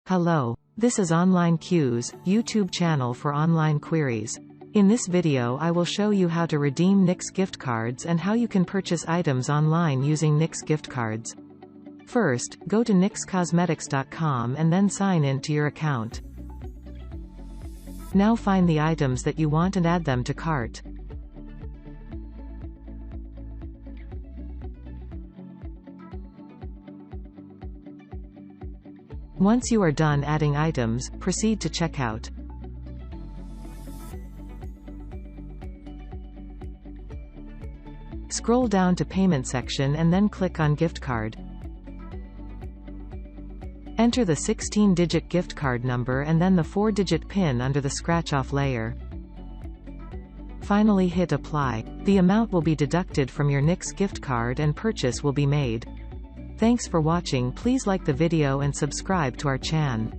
Hello. This is Online Q's YouTube channel for online queries. In this video I will show you how to redeem NYX gift cards and how you can purchase items online using NYX gift cards. First, go to nyxcosmetics.com and then sign in to your account. Now find the items that you want and add them to cart. Once you are done adding items, proceed to checkout. Scroll down to Payment section and then click on Gift Card. Enter the 16-digit gift card number and then the 4-digit PIN under the scratch-off layer. Finally hit Apply. The amount will be deducted from your NYX gift card and purchase will be made. Thanks for watching. Please like the video and subscribe to our channel.